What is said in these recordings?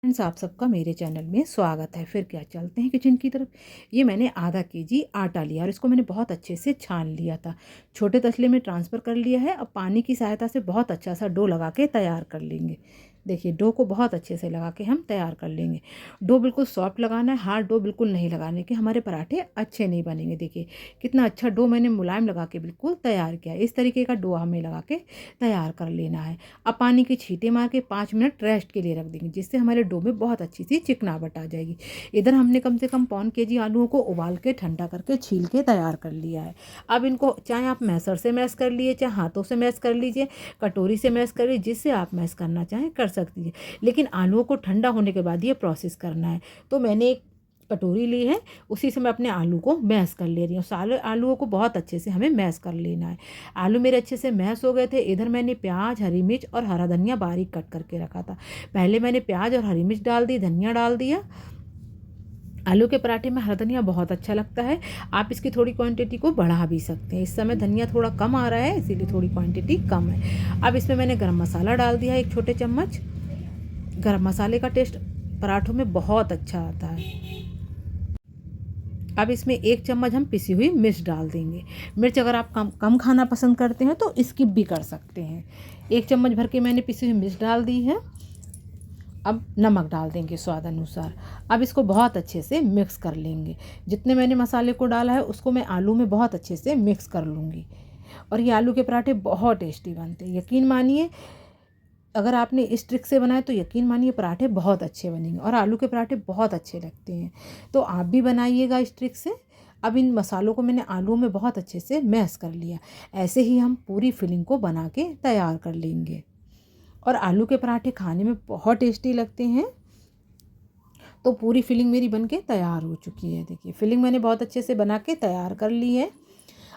Friends, आप सबका मेरे चैनल में स्वागत है। फिर क्या, चलते हैं किचन की तरफ। ये मैंने आधा केजी आटा लिया और इसको मैंने बहुत अच्छे से छान लिया था। छोटे तसले में ट्रांसफ़र कर लिया है। अब पानी की सहायता से बहुत अच्छा सा डो लगा के तैयार कर लेंगे। देखिए, डो को बहुत अच्छे से लगा के हम तैयार कर लेंगे। डो बिल्कुल सॉफ्ट लगाना है, हार्ड डो बिल्कुल नहीं लगाने के, हमारे पराठे अच्छे नहीं बनेंगे। देखिए कितना अच्छा डो मैंने मुलायम लगा के बिल्कुल तैयार किया। इस तरीके का डो हमें लगा के तैयार कर लेना है। अब पानी के छींटे मार के 5 मिनट रेस्ट के लिए रख देंगे, जिससे हमारे डो में बहुत अच्छी सी चिकनाहट आ जाएगी। इधर हमने कम से कम पौन केजी आलूओं को उबाल के ठंडा करके छील के तैयार कर लिया है। अब इनको चाहे आप मैसर से मैश कर लिए, चाहे हाथों से मैश कर लीजिए, कटोरी से मैश कर लीजिए, जिससे आप मैश करना चाहें कर सकती है। लेकिन आलूओं को ठंडा होने के बाद ये प्रोसेस करना है। तो मैंने एक कटोरी ली है, उसी से मैं अपने आलू को मैश कर ले रही हूँ। सारे आलूओं को बहुत अच्छे से हमें मैश कर लेना है। आलू मेरे अच्छे से मैश हो गए थे। इधर मैंने प्याज, हरी मिर्च और हरा धनिया बारीक कट करके रखा था। पहले मैंने प्याज और हरी मिर्च डाल दी, धनिया डाल दिया। आलू के पराठे में हरा धनिया बहुत अच्छा लगता है। आप इसकी थोड़ी क्वांटिटी को बढ़ा भी सकते हैं। इस समय धनिया थोड़ा कम आ रहा है, इसीलिए थोड़ी क्वांटिटी कम है। अब इसमें मैंने गरम मसाला डाल दिया है, 1 छोटे चम्मच। गरम मसाले का टेस्ट पराठों में बहुत अच्छा आता है। अब इसमें 1 चम्मच हम पिसी हुई मिर्च डाल देंगे। मिर्च अगर आप कम कम खाना पसंद करते हैं तो स्किप भी कर सकते हैं। 1 चम्मच भर के मैंने पिसी हुई मिर्च डाल दी है। अब नमक डाल देंगे स्वाद अनुसार। अब इसको बहुत अच्छे से मिक्स कर लेंगे। जितने मैंने मसाले को डाला है उसको मैं आलू में बहुत अच्छे से मिक्स कर लूँगी। और ये आलू के पराठे बहुत टेस्टी बनते हैं। यकीन मानिए, अगर आपने इस ट्रिक से बनाए तो यकीन मानिए पराठे बहुत अच्छे बनेंगे और आलू के पराठे बहुत अच्छे लगते हैं। तो आप भी बनाइएगा इस ट्रिक से। अब इन मसालों को मैंने आलू में बहुत अच्छे से मैश कर लिया। ऐसे ही हम पूरी फिलिंग को बना के तैयार कर लेंगे। और आलू के पराठे खाने में बहुत टेस्टी लगते हैं। तो पूरी फिलिंग मेरी बन के तैयार हो चुकी है। देखिए, फिलिंग मैंने बहुत अच्छे से बना के तैयार कर ली है।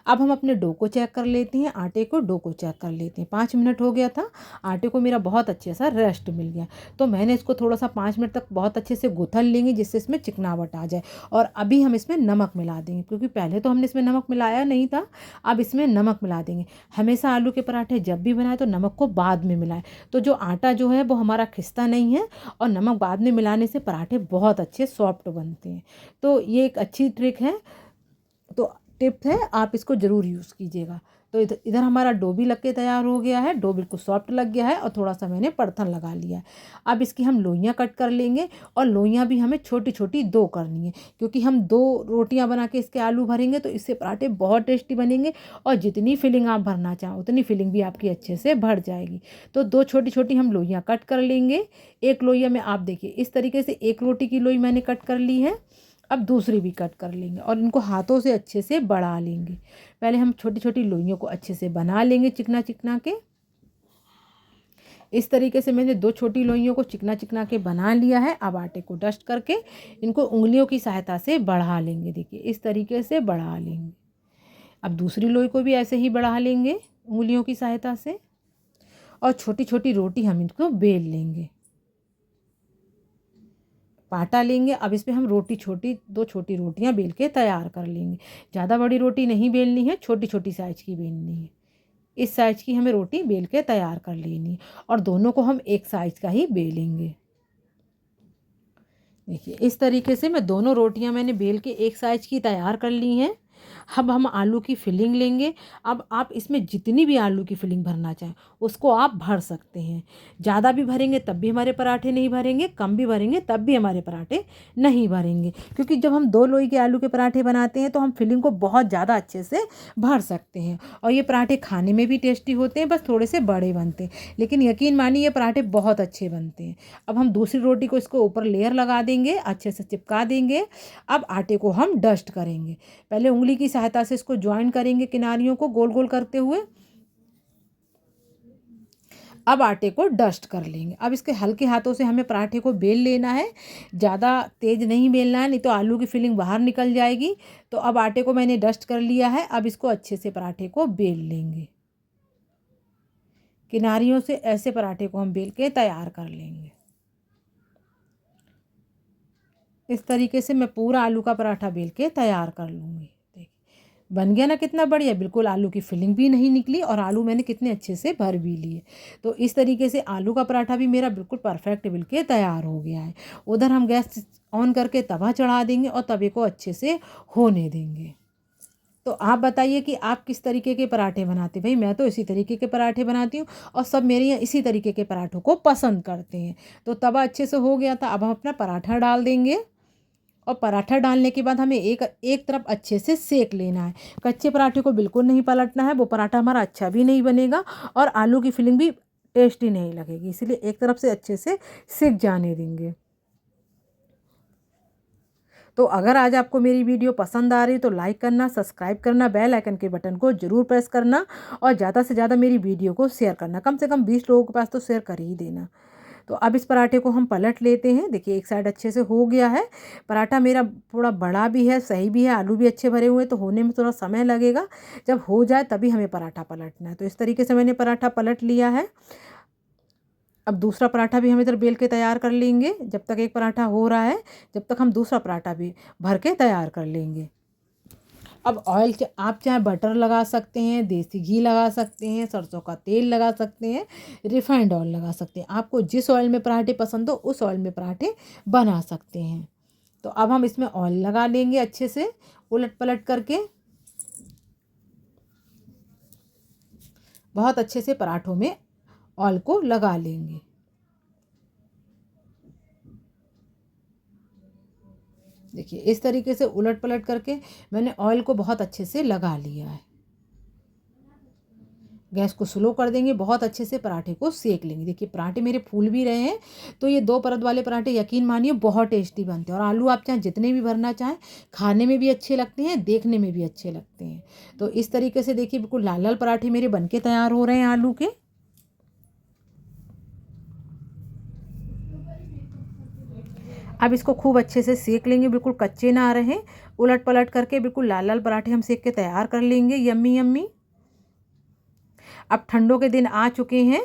अब हम अपने डो को चेक कर लेते हैं, आटे को, डो को चेक कर लेते हैं। 5 मिनट हो गया था, आटे को मेरा बहुत अच्छे सा रेस्ट मिल गया। तो मैंने इसको थोड़ा सा 5 मिनट तक बहुत अच्छे से गूँथ लेंगे, जिससे इसमें चिकनाहट आ जाए। और अभी हम इसमें नमक मिला देंगे, क्योंकि पहले तो हमने इसमें नमक मिलाया नहीं था। अब इसमें नमक मिला देंगे। हमेशा आलू के पराठे जब भी बनाए तो नमक को बाद में मिलाएं, तो जो आटा जो है वो हमारा खिसता नहीं है। और नमक बाद में मिलाने से पराठे बहुत अच्छे सॉफ्ट बनते हैं। तो ये एक अच्छी ट्रिक है, तो टिप है, आप इसको ज़रूर यूज़ कीजिएगा। तो इधर इधर हमारा डो भी लग के तैयार हो गया है। डो बिल्कुल सॉफ्ट लग गया है और थोड़ा सा मैंने परथन लगा लिया है। अब इसकी हम लोइयाँ कट कर लेंगे। और लोइयाँ भी हमें छोटी छोटी 2 करनी है, क्योंकि हम 2 रोटियां बना के इसके आलू भरेंगे तो इससे पराठे बहुत टेस्टी बनेंगे। और जितनी फिलिंग आप भरना चाहें उतनी फिलिंग भी आपकी अच्छे से भर जाएगी। तो 2 छोटी छोटी हम लोइयाँ कट कर लेंगे। एक लोइया में आप देखिए इस तरीके से 1 रोटी की लोई मैंने कट कर ली है। अब दूसरी भी कट कर लेंगे और इनको हाथों से अच्छे से बढ़ा लेंगे। पहले हम छोटी छोटी लोइयों को अच्छे से बना लेंगे, चिकना चिकना के। इस तरीके से मैंने 2 छोटी लोइयों को चिकना चिकना के बना लिया है। अब आटे को डस्ट करके इनको उंगलियों की सहायता से बढ़ा लेंगे। देखिए, इस तरीके से बढ़ा लेंगे। अब दूसरी लोई को भी ऐसे ही बढ़ा लेंगे उंगलियों की सहायता से। और छोटी छोटी रोटी हम इनको बेल लेंगे, पाटा लेंगे। अब इसमें हम रोटी छोटी 2 छोटी रोटियां बेल के तैयार कर लेंगे। ज़्यादा बड़ी रोटी नहीं बेलनी है, छोटी छोटी साइज की बेलनी है। इस साइज की हमें रोटी बेल के तैयार कर लेनी है। और दोनों को हम एक साइज का ही बेलेंगे। देखिए, इस तरीके से मैं दोनों रोटियां मैंने बेल के एक साइज की तैयार कर ली हैं। अब हम आलू की फिलिंग लेंगे। अब आप इसमें जितनी भी आलू की फिलिंग भरना चाहें उसको आप भर सकते हैं। ज़्यादा भी भरेंगे तब भी हमारे पराठे नहीं भरेंगे, कम भी भरेंगे तब भी हमारे पराठे नहीं भरेंगे। क्योंकि जब हम 2 लोई के आलू के पराठे बनाते हैं तो हम फिलिंग को बहुत ज़्यादा अच्छे से भर सकते हैं। और ये पराठे खाने में भी टेस्टी होते हैं, बस थोड़े से बड़े बनते हैं। लेकिन यकीन मानिए ये पराठे बहुत अच्छे बनते हैं। अब हम दूसरी रोटी को इसको ऊपर लेयर लगा देंगे, अच्छे से चिपका देंगे। अब आटे को हम डस्ट करेंगे। पहले उंगली की सहायता से इसको ज्वाइन करेंगे, किनारियों को गोल गोल करते हुए। अब आटे को डस्ट कर लेंगे। अब इसके हल्के हाथों से हमें पराठे को बेल लेना है। ज़्यादा तेज़ नहीं बेलना है, नहीं तो आलू की फिलिंग बाहर निकल जाएगी। तो अब आटे को मैंने डस्ट कर लिया है। अब इसको अच्छे से पराठे को बेल लेंगे। किनारियों से ऐसे पराठे को हम बेल के तैयार कर लेंगे। इस तरीके से मैं पूरा आलू का पराठा बेल के तैयार कर लूँगी। देखिए, बन गया ना कितना बढ़िया, बिल्कुल आलू की फिलिंग भी नहीं निकली और आलू मैंने कितने अच्छे से भर भी लिए। तो इस तरीके से आलू का पराठा भी मेरा बिल्कुल परफेक्ट बिल के तैयार हो गया है। उधर हम गैस ऑन करके तवा चढ़ा देंगे और तवे को अच्छे से होने देंगे। तो आप बताइए कि आप किस तरीके के पराठे बनाते हैं। भाई मैं तो इसी तरीके के पराठे बनाती हूँ और सब मेरे यहाँ इसी तरीके के पराठों को पसंद करते हैं। तो तवा अच्छे से हो गया था, अब हम अपना पराठा डाल देंगे और पराठा डालने के बाद हमें एक एक तरफ अच्छे से सेक लेना है। कच्चे पराठे को बिल्कुल नहीं पलटना है, वो पराठा हमारा अच्छा भी नहीं बनेगा और आलू की फिलिंग भी टेस्टी नहीं लगेगी, इसीलिए एक तरफ से अच्छे से सेक जाने देंगे। तो अगर आज आपको मेरी वीडियो पसंद आ रही तो लाइक करना, सब्सक्राइब करना, बेल आइकन के बटन को ज़रूर प्रेस करना और ज़्यादा से ज़्यादा मेरी वीडियो को शेयर करना। कम से कम 20 लोगों के पास तो शेयर कर ही देना। तो अब इस पराठे को हम पलट लेते हैं। देखिए एक साइड अच्छे से हो गया है। पराठा मेरा थोड़ा बड़ा भी है, सही भी है, आलू भी अच्छे भरे हुए हैं, तो होने में थोड़ा समय लगेगा। जब हो जाए तभी हमें पराठा पलटना है। तो इस तरीके से मैंने पराठा पलट लिया है। अब दूसरा पराठा भी हम इधर बेल के तैयार कर लेंगे। जब तक एक पराठा हो रहा है, जब तक हम दूसरा पराठा भी भर के तैयार कर लेंगे। अब ऑयल आप चाहे बटर लगा सकते हैं, देसी घी लगा सकते हैं, सरसों का तेल लगा सकते हैं, रिफाइंड ऑयल लगा सकते हैं। आपको जिस ऑयल में पराठे पसंद हो उस ऑयल में पराठे बना सकते हैं। तो अब हम इसमें ऑयल लगा लेंगे अच्छे से उलट पलट करके। बहुत अच्छे से पराठों में ऑयल को लगा लेंगे। देखिए इस तरीके से उलट पलट करके मैंने ऑयल को बहुत अच्छे से लगा लिया है। गैस को स्लो कर देंगे, बहुत अच्छे से पराठे को सेक लेंगे। देखिए पराठे मेरे फूल भी रहे हैं। तो ये 2 परत वाले पराठे यकीन मानिए बहुत टेस्टी बनते हैं और आलू आप चाहे जितने भी भरना चाहें, खाने में भी अच्छे लगते हैं, देखने में भी अच्छे लगते हैं। तो इस तरीके से देखिए बिल्कुल लाल लाल पराठे मेरे बनके तैयार हो रहे हैं आलू के। अब इसको खूब अच्छे से सेक लेंगे, बिल्कुल कच्चे ना रहें। उलट पलट करके बिल्कुल लाल लाल पराठे हम सेक के तैयार कर लेंगे। Yummy yummy. अब ठंडों के दिन आ चुके हैं,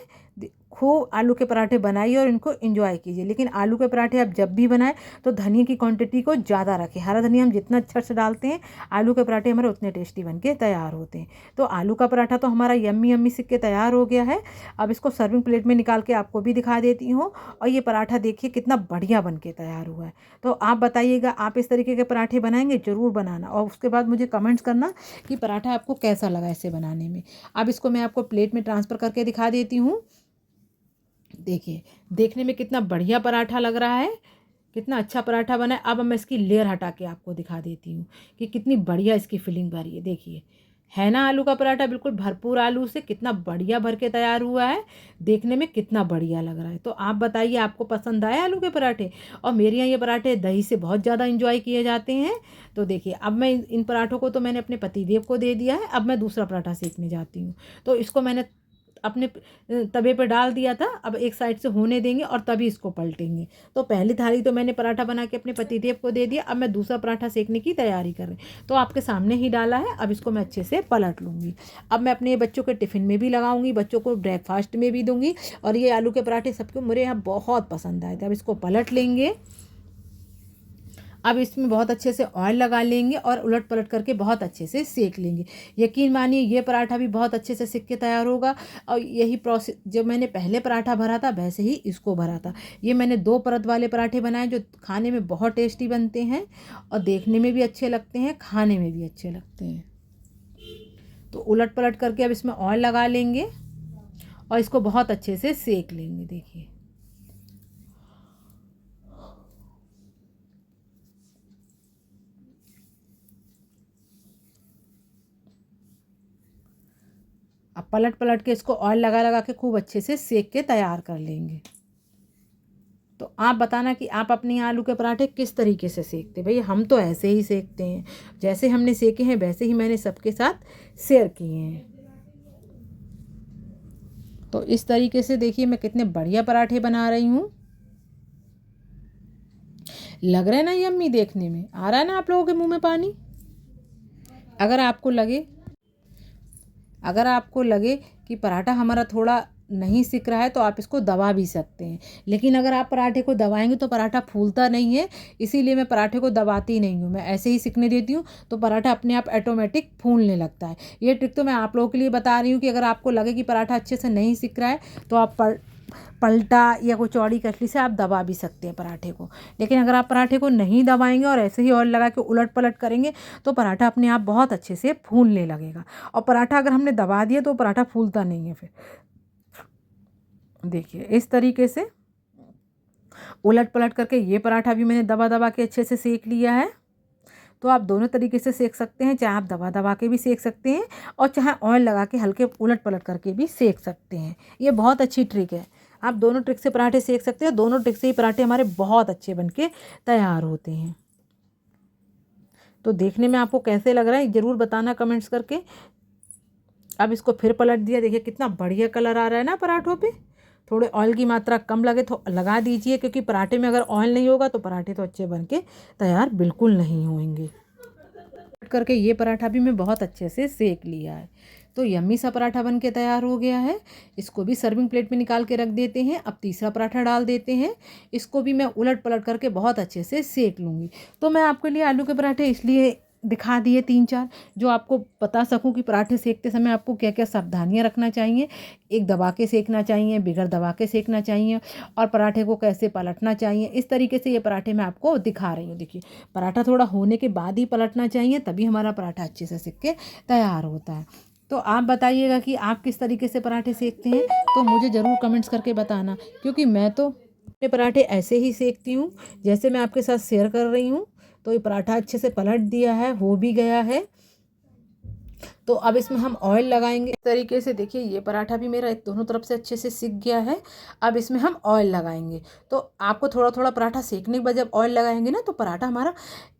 खूब आलू के पराठे बनाइए और इनको एंजॉय कीजिए। लेकिन आलू के पराठे आप जब भी बनाएं तो धनिया की क्वांटिटी को ज़्यादा रखें। हरा धनिया हम जितना अच्छा से डालते हैं, आलू के पराठे हमारे उतने टेस्टी बन के तैयार होते हैं। तो आलू का पराठा तो हमारा यम्मी यम्मी सिक के तैयार हो गया है। अब इसको सर्विंग प्लेट में निकाल के आपको भी दिखा देती हूँ। और ये पराठा देखिए कितना बढ़िया बन के तैयार हुआ है। तो आप बताइएगा, आप इस तरीके के पराठे बनाएंगे, ज़रूर बनाना और उसके बाद मुझे कमेंट्स करना कि पराठा आपको कैसा लगा ऐसे बनाने में। अब इसको मैं आपको प्लेट में ट्रांसफ़र करके दिखा देती हूँ। देखिए देखने में कितना बढ़िया पराठा लग रहा है, कितना अच्छा पराठा बना है। अब मैं इसकी लेयर हटा के आपको दिखा देती हूँ कि कितनी बढ़िया इसकी फिलिंग भरी है। देखिए है ना आलू का पराठा बिल्कुल भरपूर आलू से कितना बढ़िया भर के तैयार हुआ है, देखने में कितना बढ़िया लग रहा है। तो आप बताइए आपको पसंद आए आलू के पराठे। और मेरे यहाँ ये पराठे दही से बहुत ज़्यादा इंजॉय किए जाते हैं। तो देखिए अब मैं इन पराठों को तो मैंने अपने पतिदेव को दे दिया है। अब मैं दूसरा पराठा सेकने जाती हूँ। तो इसको मैंने अपने तवे पर डाल दिया था। अब एक साइड से होने देंगे और तभी इसको पलटेंगे। तो पहली थाली तो मैंने पराठा बना के अपने पतिदेव को दे दिया। अब मैं दूसरा पराठा सेकने की तैयारी कर रही हूँ। तो आपके सामने ही डाला है। अब इसको मैं अच्छे से पलट लूँगी। अब मैं अपने बच्चों के टिफ़िन में भी लगाऊंगी, बच्चों को ब्रेकफास्ट में भी दूंगी। और ये आलू के पराठे सबको मेरे यहाँ बहुत पसंद आए थे। अब इसको पलट लेंगे। अब इसमें बहुत अच्छे से ऑयल लगा लेंगे और उलट पलट करके बहुत अच्छे से सेक लेंगे। यकीन मानिए ये पराठा भी बहुत अच्छे से सिक के तैयार होगा। और यही प्रोसेस जब मैंने पहले पराठा भरा था वैसे ही इसको भरा था। ये मैंने 2 परत वाले पराठे बनाए जो खाने में बहुत टेस्टी बनते हैं और देखने में भी अच्छे लगते हैं, खाने में भी अच्छे लगते हैं। तो उलट पलट करके अब इसमें ऑयल लगा लेंगे और इसको बहुत अच्छे से सेक लेंगे। देखिए अब पलट पलट के इसको ऑयल लगा लगा के खूब अच्छे से सेक के तैयार कर लेंगे। तो आप बताना कि आप अपने आलू के पराठे किस तरीके से सेकते। भैया हम तो ऐसे ही सेकते हैं, जैसे हमने सेके हैं वैसे ही मैंने सबके साथ शेयर किए हैं। तो इस तरीके से देखिए मैं कितने बढ़िया पराठे बना रही हूँ। लग रहा है ना यम्मी, देखने में आ रहा है ना आप लोगों के मुंह में पानी। अगर आपको लगे कि पराठा हमारा थोड़ा नहीं सिक रहा है तो आप इसको दबा भी सकते हैं, लेकिन अगर आप पराठे को दबाएंगे तो पराठा फूलता नहीं है, इसीलिए मैं पराठे को दबाती नहीं हूँ, मैं ऐसे ही सिकने देती हूँ तो पराठा अपने आप ऑटोमेटिक फूलने लगता है। ये ट्रिक तो मैं आप लोगों के लिए बता रही हूँ कि अगर आपको लगे कि पराठा अच्छे से नहीं सिक रहा है तो आप पलटा या कोई चौड़ी कतली से आप दबा भी सकते हैं पराठे को। लेकिन अगर आप पराठे को नहीं दबाएंगे और ऐसे ही ऑयल लगा के उलट पलट करेंगे तो पराठा अपने आप बहुत अच्छे से फूलने लगेगा। और पराठा अगर हमने दबा दिया तो पराठा फूलता नहीं है। फिर देखिए इस तरीके से उलट पलट करके ये पराठा भी मैंने दबा दबा के अच्छे से सेक लिया है। तो आप दोनों तरीके से सेक सकते हैं, चाहे आप दबा दबा के भी सेक सकते हैं और चाहे ऑयल लगा के हल्के उलट पलट करके भी सेक सकते हैं। ये बहुत अच्छी ट्रिक है, आप दोनों ट्रिक से पराठे सेक सकते हैं। दोनों ट्रिक से ही पराठे हमारे बहुत अच्छे बनके तैयार होते हैं। तो देखने में आपको कैसे लग रहा है ज़रूर बताना कमेंट्स करके। अब इसको फिर पलट दिया, देखिए कितना बढ़िया कलर आ रहा है ना पराठों पे। थोड़े ऑयल की मात्रा कम लगे तो लगा दीजिए, क्योंकि पराठे में अगर ऑयल नहीं होगा तो पराठे तो अच्छे बनके तैयार बिल्कुल नहीं होंगे। करके ये पराठा भी मैं बहुत अच्छे से सेक लिया है। तो यम्मी सा पराठा बन के तैयार हो गया है। इसको भी सर्विंग प्लेट में निकाल के रख देते हैं। अब तीसरा पराठा डाल देते हैं, इसको भी मैं उलट पलट करके बहुत अच्छे से सेक लूँगी। तो मैं आपके लिए आलू के पराठे इसलिए दिखा दिए 3-4, जो आपको बता सकूं कि पराठे सेकते समय आपको क्या क्या सावधानियां रखना चाहिए। एक दबा के सेकना चाहिए, बिगड़ दबा के सेकना चाहिए, और पराठे को कैसे पलटना चाहिए। इस तरीके से ये पराठे मैं आपको दिखा रही हूँ। देखिए पराठा थोड़ा होने के बाद ही पलटना चाहिए, तभी हमारा पराठा अच्छे से सिक के तैयार होता है। तो आप बताइएगा कि आप किस तरीके से पराठे सेकते हैं, तो मुझे ज़रूर कमेंट्स करके बताना, क्योंकि मैं तो अपने पराठे ऐसे ही सेकती हूँ जैसे मैं आपके साथ शेयर कर रही हूँ। तो ये पराठा अच्छे से पलट दिया है, हो भी गया है। तो अब इसमें हम ऑयल लगाएंगे इस तरीके से। देखिए ये पराठा भी मेरा दोनों तरफ से अच्छे से सिक गया है। अब इसमें हम ऑयल लगाएंगे। तो आपको थोड़ा थोड़ा पराठा सेकने के बाद जब ऑयल लगाएंगे ना तो पराठा हमारा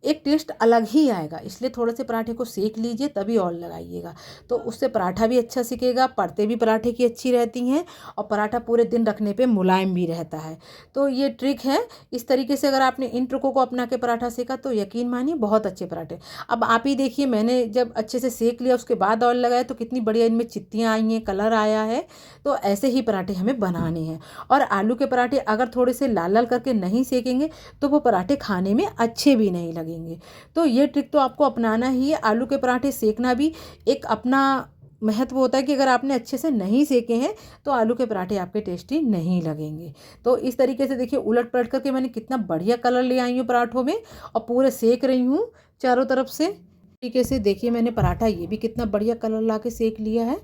एक टेस्ट अलग ही आएगा, इसलिए थोड़े से पराठे को सेक लीजिए तभी ऑयल लगाइएगा। तो उससे पराठा भी अच्छा सिकेगा, परतें भी पराठे की अच्छी रहती हैं, और पराठा पूरे दिन रखने पर मुलायम भी रहता है। तो ये ट्रिक है। इस तरीके से अगर आपने इन ट्रिकों को अपना के पराठा सेका तो यकीन मानिए बहुत अच्छे पराठे। अब आप ही देखिए, मैंने जब अच्छे से सेक लिया उसके बाद ऑयल लगाया तो कितनी बढ़िया इनमें चित्तियाँ आई हैं, कलर आया है। तो ऐसे ही पराठे हमें बनाने हैं। और आलू के पराठे अगर थोड़े से लाल लाल करके नहीं सेकेंगे तो वो पराठे खाने में अच्छे भी नहीं लगेंगे। तो ये ट्रिक तो आपको अपनाना ही है। आलू के पराठे सेकना भी एक अपना महत्व होता है कि अगर आपने अच्छे से नहीं सेके हैं तो आलू के पराठे आपके टेस्टी नहीं लगेंगे। तो इस तरीके से देखिए उलट पलट करके मैंने कितना बढ़िया कलर ले आई हूँ पराठों में, और पूरे सेक रही हूँ चारों तरफ से। तरीके से देखिए मैंने पराठा ये भी कितना बढ़िया कलर ला के सेक लिया है।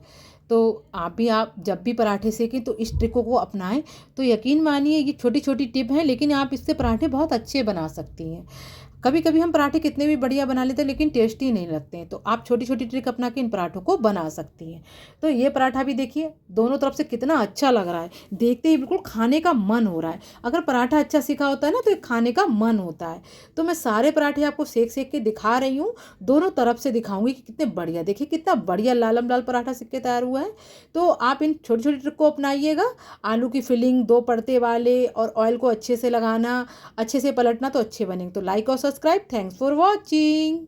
तो आप जब भी पराठे सेकें तो इस ट्रिकों को अपनाएं। तो यकीन मानिए ये छोटी छोटी टिप है, लेकिन आप इससे पराठे बहुत अच्छे बना सकती हैं। कभी कभी हम पराठे कितने भी बढ़िया बना लेते हैं लेकिन टेस्टी नहीं लगते हैं, तो आप छोटी छोटी ट्रिक अपना के इन पराठों को बना सकती हैं। तो ये पराठा भी देखिए दोनों तरफ से कितना अच्छा लग रहा है, देखते ही बिल्कुल खाने का मन हो रहा है। अगर पराठा अच्छा सिका होता है ना तो ये खाने का मन होता है। तो मैं सारे पराठे आपको सेक सेक के दिखा रही हूँ, दोनों तरफ से दिखाऊंगी कि कितने बढ़िया, देखिए कितना बढ़िया लालम लाल पराठा सिक के तैयार हुआ है। तो आप इन छोटी छोटी ट्रिक को अपनाइएगा। आलू की फिलिंग 2 परते वाले, और ऑयल को अच्छे से लगाना, अच्छे से पलटना तो अच्छे बनेंगे। तो लाइक और सब्सक्राइब। Thanks for watching.